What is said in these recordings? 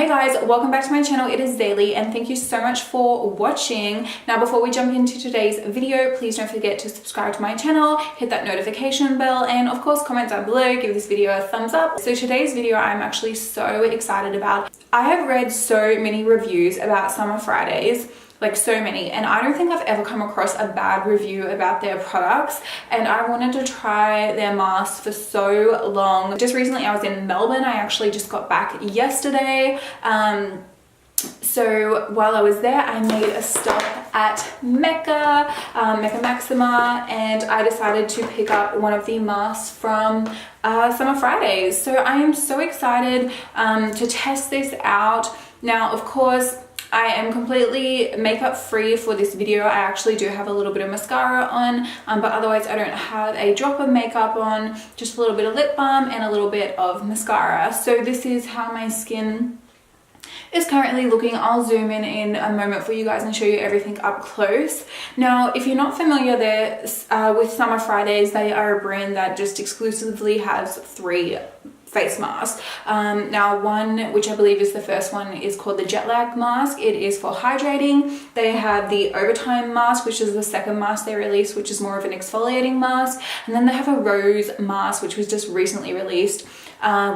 Hey guys, welcome back to my channel. It is Daily and thank you so much for watching. Now before we jump into today's video, please don't forget to subscribe to my channel, hit that notification bell, and of course comment down below, give this video a thumbs up. So today's video I'm actually so excited about. I have read so many reviews about Summer Fridays, like so many, and I don't think I've ever come across a bad review about their products, and I wanted to try their masks for so long. Just recently I was in Melbourne. I actually just got back yesterday. So while I was there, I made a stop at Mecca Maxima, and I decided to pick up one of the masks from Summer Fridays. So I am so excited to test this out. Now, of course, I am completely makeup free for this video. I actually do have a little bit of mascara on, but otherwise I don't have a drop of makeup on, just a little bit of lip balm and a little bit of mascara. So this is how my skin is currently looking. I'll zoom in a moment for you guys and show you everything up close. Now, if you're not familiar with Summer Fridays, they are a brand that just exclusively has 3 face mask. Now one, which I believe is the first one, is called the jet lag mask. It is for hydrating. They have the overtime mask, which is the second mask they released, which is more of an exfoliating mask. And then they have a rose mask, which was just recently released,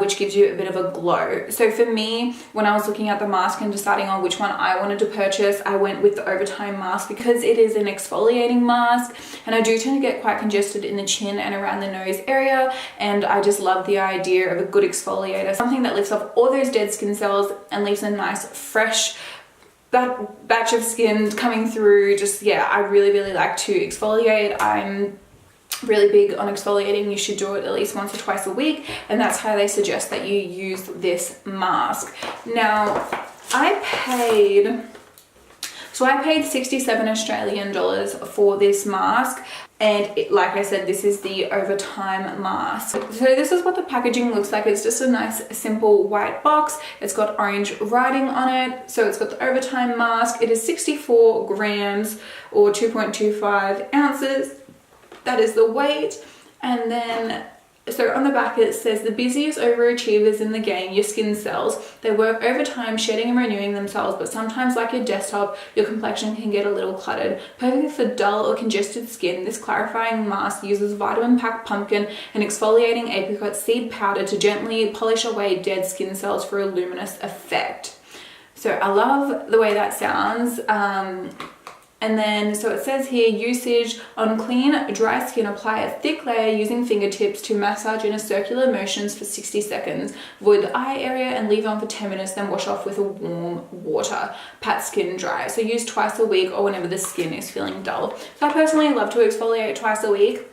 which gives you a bit of a glow. So for me, when I was looking at the mask and deciding on which one I wanted to purchase, I went with the overtime mask because it is an exfoliating mask, and I do tend to get quite congested in the chin and around the nose area, and I just love the idea of a good exfoliator, something that lifts off all those dead skin cells and leaves a nice fresh batch of skin coming through. Just, yeah, I really like to exfoliate. I'm really big on exfoliating. You should do it at least once or twice a week, and that's how they suggest that you use this mask. Now I paid 67 Australian dollars for this mask, and like I said, this is the overtime mask. So this is what the packaging looks like. It's just a nice simple white box. It's got orange writing on it. So it's got the overtime mask. It is 64 grams or 2.25 ounces. That is the weight. And then, so on the back it says, the busiest overachievers in the game, your skin cells. They work overtime, shedding and renewing themselves, but sometimes, like your desktop, your complexion can get a little cluttered. Perfect for dull or congested skin, this clarifying mask uses vitamin-packed pumpkin and exfoliating apricot seed powder to gently polish away dead skin cells for a luminous effect. So I love the way that sounds. And then, so it says here, usage on clean, dry skin, apply a thick layer using fingertips to massage in a circular motions for 60 seconds. Avoid the eye area and leave on for 10 minutes, then wash off with a warm water. Pat skin dry. So use twice a week or whenever the skin is feeling dull. So I personally love to exfoliate twice a week.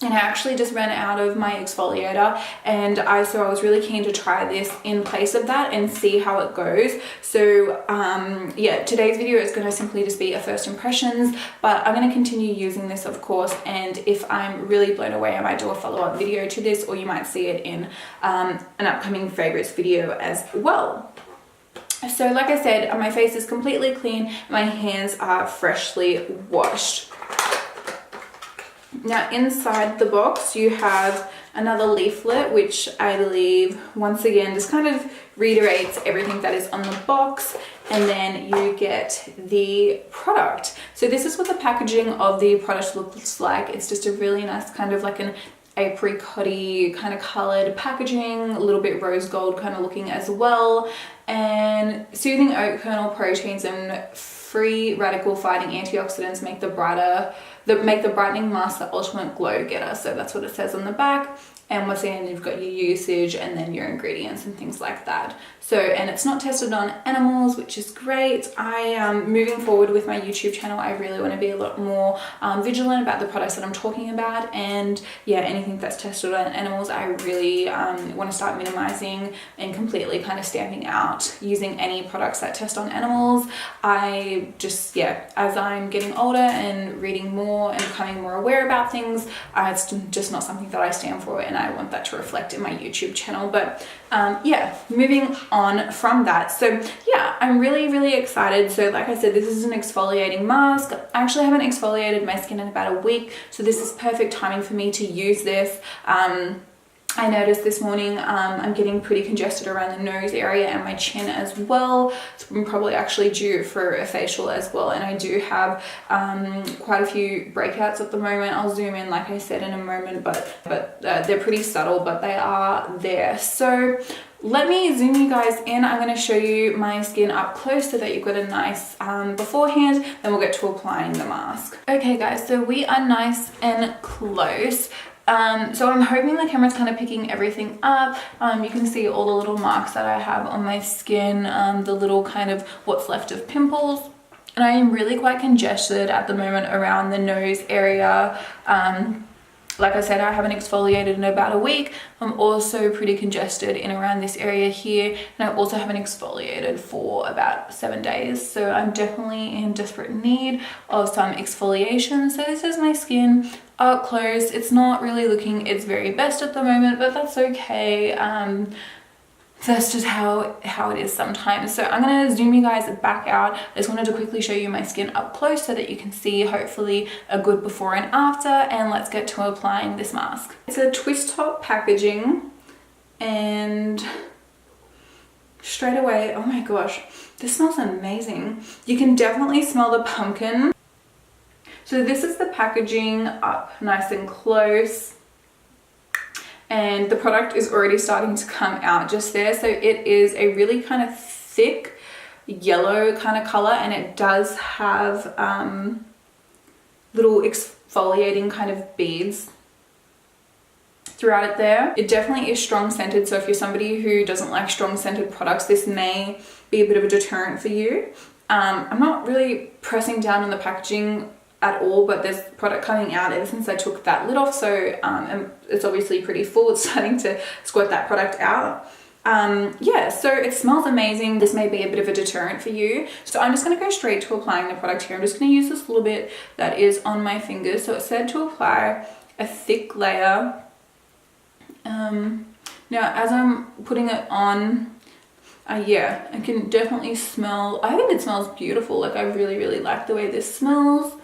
And I actually just ran out of my exfoliator, and so I was really keen to try this in place of that and see how it goes. So yeah, today's video is going to simply just be a first impressions, but I'm going to continue using this, of course, and if I'm really blown away, I might do a follow-up video to this, or you might see it in an upcoming favorites video as well. So like I said, my face is completely clean, my hands are freshly washed. Now inside the box you have another leaflet, which I believe once again just kind of reiterates everything that is on the box, and then you get the product. So this is what the packaging of the product looks like. It's just a really nice kind of like an apricot-y kind of colored packaging, a little bit rose gold kind of looking as well, and soothing oat kernel proteins and free radical fighting antioxidants make the brightening mask the ultimate glow getter. So that's what it says on the back. And once again, you've got your usage and then your ingredients and things like that. So, and it's not tested on animals, which is great. Moving forward with my YouTube channel, I really want to be a lot more vigilant about the products that I'm talking about. And yeah, anything that's tested on animals, I really want to start minimizing and completely kind of stamping out using any products that test on animals. I just, yeah, as I'm getting older and reading more and becoming more aware about things, it's just not something that I stand for, and I want that to reflect in my YouTube channel. But yeah, moving on from that. So yeah, I'm really excited. So like I said, this is an exfoliating mask. I actually haven't exfoliated my skin in about a week, so this is perfect timing for me to use this. I noticed this morning I'm getting pretty congested around the nose area and my chin as well. So I'm probably actually due for a facial as well. And I do have quite a few breakouts at the moment. I'll zoom in, like I said, in a moment, but they're pretty subtle, but they are there. So let me zoom you guys in. I'm going to show you my skin up close so that you've got a nice beforehand, then we'll get to applying the mask. Okay guys, so we are nice and close. So I'm hoping the camera's kind of picking everything up. You can see all the little marks that I have on my skin, the little kind of what's left of pimples. And I am really quite congested at the moment around the nose area. Like I said, I haven't exfoliated in about a week. I'm also pretty congested in around this area here, and I also haven't exfoliated for about 7 days. So I'm definitely in desperate need of some exfoliation. So this is my skin up close. It's not really looking its very best at the moment, but that's okay. That's just how it is sometimes. So I'm going to zoom you guys back out. I just wanted to quickly show you my skin up close so that you can see hopefully a good before and after, and let's get to applying this mask. It's a twist top packaging, and straight away, oh my gosh, this smells amazing. You can definitely smell the pumpkin. So this is the packaging up nice and close. And the product is already starting to come out just there. So it is a really kind of thick yellow kind of color, and it does have little exfoliating kind of beads throughout it there. It definitely is strong scented, so if you're somebody who doesn't like strong scented products, this may be a bit of a deterrent for you. I'm not really pressing down on the packaging at all, but there's product coming out ever since I took that lid off, so it's obviously pretty full. It's starting to squirt that product out. Yeah, so it smells amazing. This may be a bit of a deterrent for you, so I'm just going to go straight to applying the product here. I'm just going to use this little bit that is on my fingers. So it said to apply a thick layer. Now as I'm putting it on, yeah, I can definitely smell, I think it smells beautiful. Like, I really like the way this smells.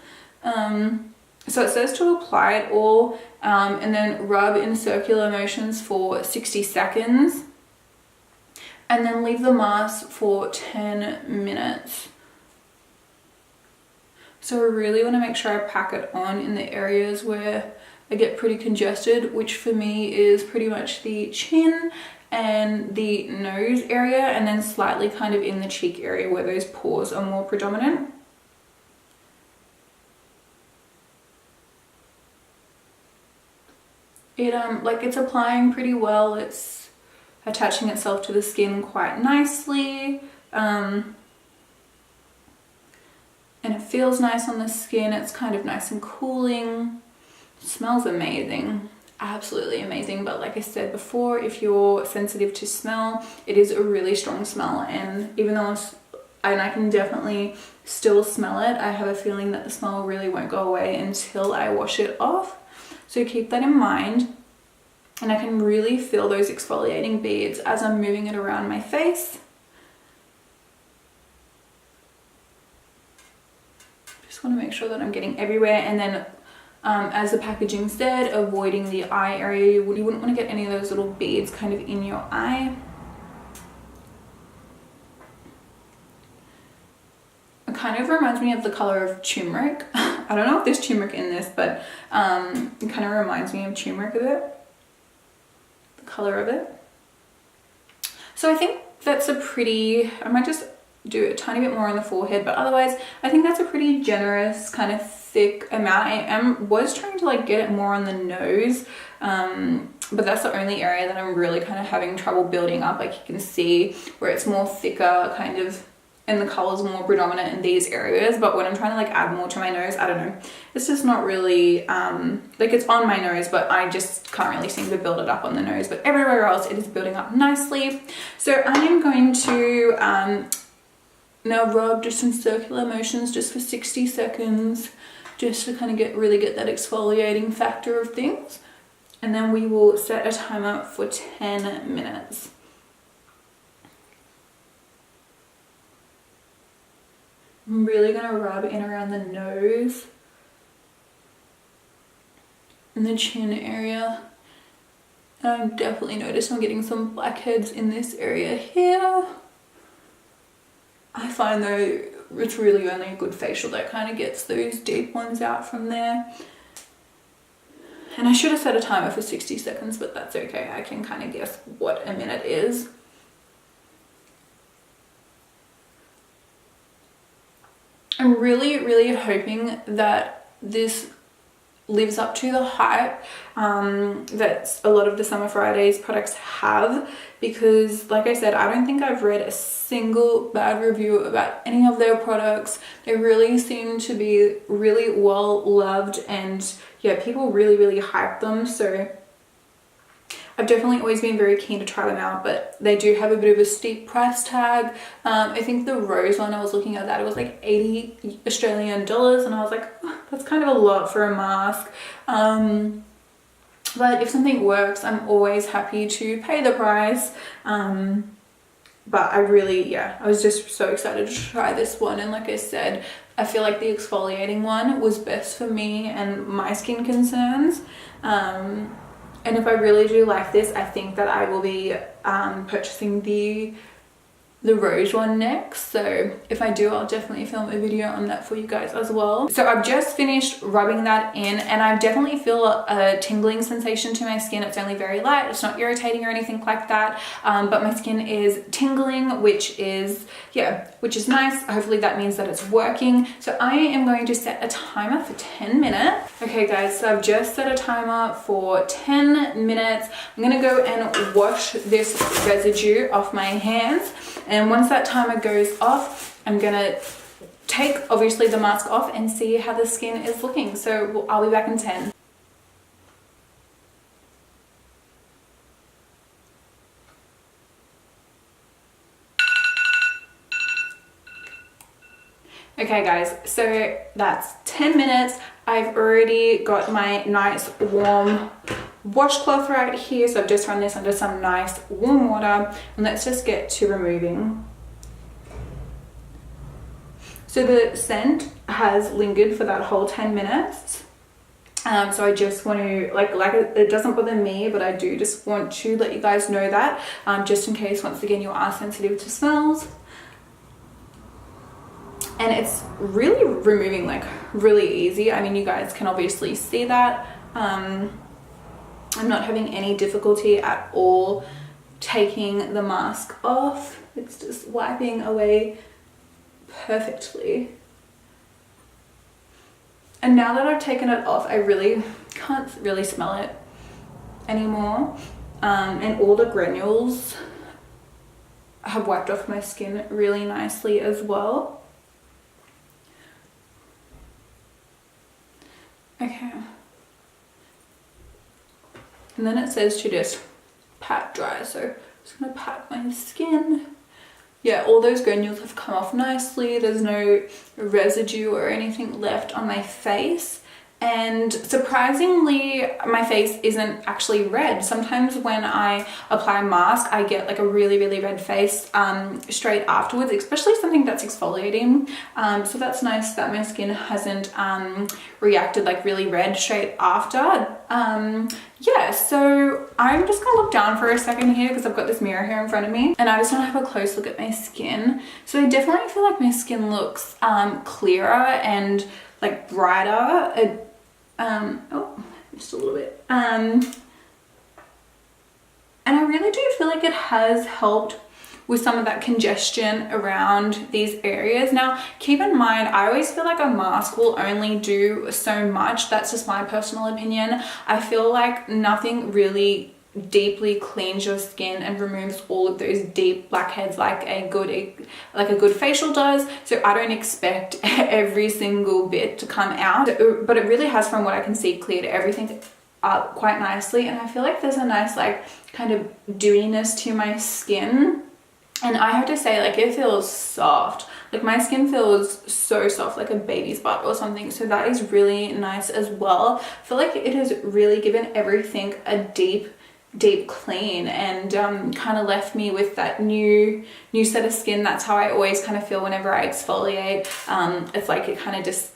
So it says to apply it all and then rub in circular motions for 60 seconds and then leave the mask for 10 minutes. So I really want to make sure I pack it on in the areas where I get pretty congested, which for me is pretty much the chin and the nose area, and then slightly kind of in the cheek area where those pores are more predominant. It's applying pretty well. It's attaching itself to the skin quite nicely, and it feels nice on the skin. It's kind of nice and cooling. It smells amazing, absolutely amazing. But like I said before, if you're sensitive to smell, it is a really strong smell, and even though I can definitely still smell it, I have a feeling that the smell really won't go away until I wash it off. So keep that in mind. And I can really feel those exfoliating beads as I'm moving it around my face. Just want to make sure that I'm getting everywhere. And then as the packaging said, avoiding the eye area. You wouldn't want to get any of those little beads kind of in your eye. It kind of reminds me of the color of turmeric. I don't know if there's turmeric in this, but it kind of reminds me of turmeric a bit. The color of it. So I think that's a pretty, I might just do a tiny bit more on the forehead, but otherwise I think that's a pretty generous kind of thick amount. I was trying to like get it more on the nose, but that's the only area that I'm really kind of having trouble building up. Like, you can see where it's more thicker kind of, and the colors more predominant in these areas. But when I'm trying to like add more to my nose, I don't know, it's just not really like, it's on my nose, but I just can't really seem to build it up on the nose. But everywhere else it is building up nicely. So I am going to now rub just in circular motions just for 60 seconds, just to kind of really get that exfoliating factor of things, and then we will set a timer for 10 minutes. I'm really going to rub in around the nose and the chin area, I've definitely noticed I'm getting some blackheads in this area here. I find though it's really only a good facial that kind of gets those deep ones out from there. And I should have set a timer for 60 seconds, but that's okay. I can kind of guess what a minute is. I'm really, really hoping that this lives up to the hype that a lot of the Summer Fridays products have, because like I said, I don't think I've read a single bad review about any of their products. They really seem to be really well loved, and yeah, people really, really hype them. So I've definitely always been very keen to try them out, but they do have a bit of a steep price tag. I think the rose one, I was looking at that, it was like 80 Australian dollars, and I was like, oh, that's kind of a lot for a mask. But if something works, I'm always happy to pay the price. But I really, yeah, I was just so excited to try this one. And like I said, I feel like the exfoliating one was best for me and my skin concerns. And if I really do like this, I think that I will be purchasing the rose one next. So if I do, I'll definitely film a video on that for you guys as well. So I've just finished rubbing that in, and I definitely feel a tingling sensation to my skin. It's only very light, it's not irritating or anything like that, but my skin is tingling, which is, yeah, which is nice. Hopefully that means that it's working. So I am going to set a timer for 10 minutes. Okay guys, so I've just set a timer for 10 minutes. I'm gonna go and wash this residue off my hands. And once that timer goes off, I'm gonna take obviously the mask off and see how the skin is looking. So I'll be back in 10. Okay guys, so that's 10 minutes. I've already got my nice warm washcloth right here, so I've just run this under some nice warm water, and let's just get to removing. So the scent has lingered for that whole 10 minutes. So I just want to, like it doesn't bother me, but I do just want to let you guys know that, just in case, once again, you are sensitive to smells. And it's really removing like really easy. I mean, you guys can obviously see that. I'm not having any difficulty at all taking the mask off. It's just wiping away perfectly. And now that I've taken it off, I really can't really smell it anymore. And all the granules have wiped off my skin really nicely as well. Okay. And then it says to just pat dry, so I'm just gonna pat my skin. Yeah, all those granules have come off nicely. There's no residue or anything left on my face. And surprisingly, my face isn't actually red. Sometimes when I apply a mask, I get like a really, really red face straight afterwards, especially something that's exfoliating. So that's nice that my skin hasn't reacted like really red straight after. Yeah, so I'm just gonna look down for a second here because I've got this mirror here in front of me, and I just want to have a close look at my skin. So I definitely feel like my skin looks clearer and like brighter. Oh, just a little bit. And I really do feel like it has helped with some of that congestion around these areas. Now, keep in mind, I always feel like a mask will only do so much. That's just my personal opinion. I feel like nothing really deeply cleans your skin and removes all of those deep blackheads like a good facial does. So I don't expect every single bit to come out, but it really has, from what I can see, cleared everything up quite nicely. And I feel like there's a nice like kind of dewiness to my skin, and I have to say, like, it feels soft. Like my skin feels so soft, like a baby's butt or something. So that is really nice as well. I feel like it has really given everything a deep clean, and kind of left me with that new set of skin. That's how I always kind of feel whenever I exfoliate. It's like it kind of just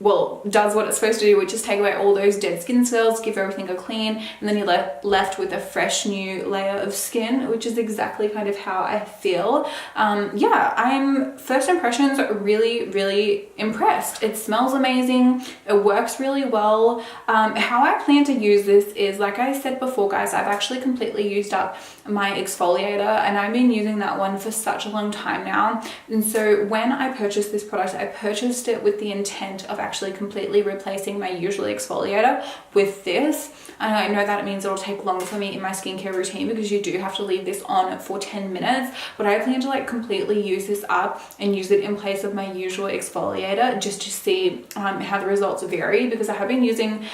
well, does what it's supposed to do, which is take away all those dead skin cells, give everything a clean, and then you're left with a fresh new layer of skin, which is exactly kind of how I feel. Yeah, I'm first impressions really impressed. It smells amazing, it works really well. How I plan to use this is, like I said before guys, I've actually completely used up my exfoliator, and I've been using that one for such a long time now. And so when I purchased this product, I purchased it with the intent of actually completely replacing my usual exfoliator with this. And I know that it means it'll take longer for me in my skincare routine because you do have to leave this on for 10 minutes, but I plan to like completely use this up and use it in place of my usual exfoliator just to see how the results vary, because I have been using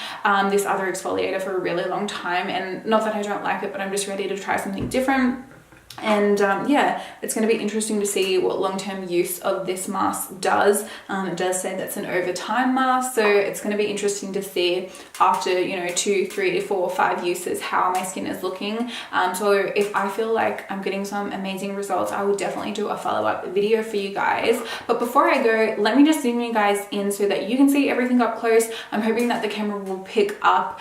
this other exfoliator for a really long time, and not that I don't like it, but I'm just ready to try something different. And yeah, it's going to be interesting to see what long-term use of this mask does. It does say that's an over time mask, so it's going to be interesting to see after, you know, 2, 3, 4, 5 uses how my skin is looking. So if I feel like I'm getting some amazing results, I will definitely do a follow-up video for you guys. But before I go, let me just zoom you guys in so that you can see everything up close. I'm hoping that the camera will pick up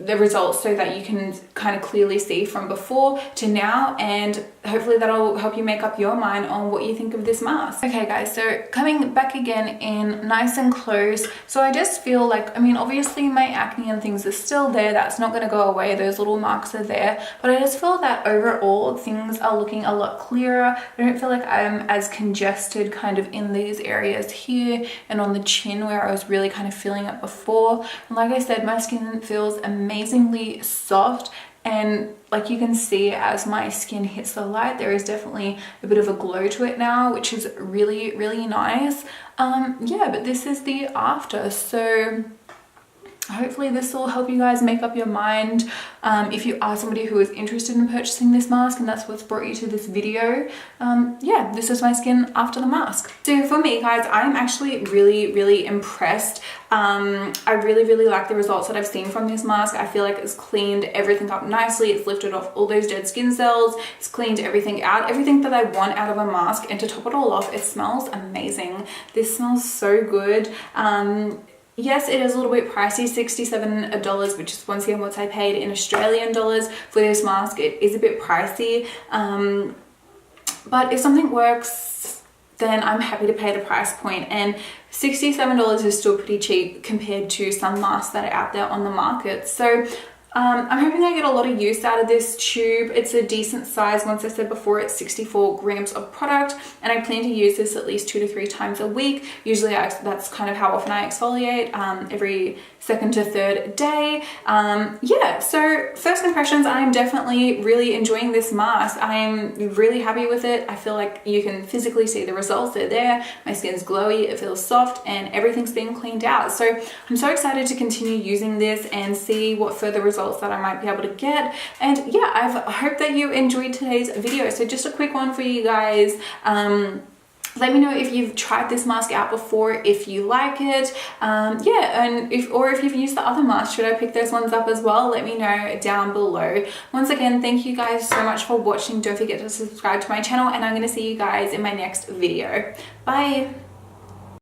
the results so that you can kind of clearly see from before to now, and hopefully that'll help you make up your mind on what you think of this mask. Okay guys, so coming back again in nice and close. So I just feel like, I mean, obviously my acne and things are still there, that's not going to go away, those little marks are there, but I just feel that overall things are looking a lot clearer. I don't feel like I'm as congested kind of in these areas here and on the chin where I was really kind of feeling it before. And like I said, my skin feels amazingly soft, and like you can see as my skin hits the light, there is definitely a bit of a glow to it now, which is really nice. Yeah, but this is the after, so hopefully this will help you guys make up your mind if you are somebody who is interested in purchasing this mask and that's what's brought you to this video. Yeah, this is my skin after the mask. So for me guys, I'm actually really impressed. I really like the results that I've seen from this mask. I feel like it's cleaned everything up nicely, it's lifted off all those dead skin cells, it's cleaned everything out, everything that I want out of a mask, and to top it all off, it smells amazing. This smells so good. Yes, it is a little bit pricey, $67, which is once again what I paid in Australian dollars for this mask. It is a bit pricey, but if something works, then I'm happy to pay the price point, and $67 is still pretty cheap compared to some masks that are out there on the market. So I'm hoping I get a lot of use out of this tube. It's a decent size. Once I said before, it's 64 grams of product, and I plan to use this at least 2 to 3 times a week. Usually that's kind of how often I exfoliate, every 2nd to 3rd day. Yeah, so first impressions, I'm definitely really enjoying this mask. I'm really happy with it. I feel like you can physically see the results. They're there. My skin's glowy, it feels soft, and everything's been cleaned out. So I'm so excited to continue using this and see what further results that I might be able to get. And yeah, I hope that you enjoyed today's video. So just a quick one for you guys. Let me know if you've tried this mask out before, if you like it. Yeah, and if you've used the other masks, should I pick those ones up as well? Let me know down below. Once again, thank you guys so much for watching. Don't forget to subscribe to my channel, and I'm going to see you guys in my next video. Bye.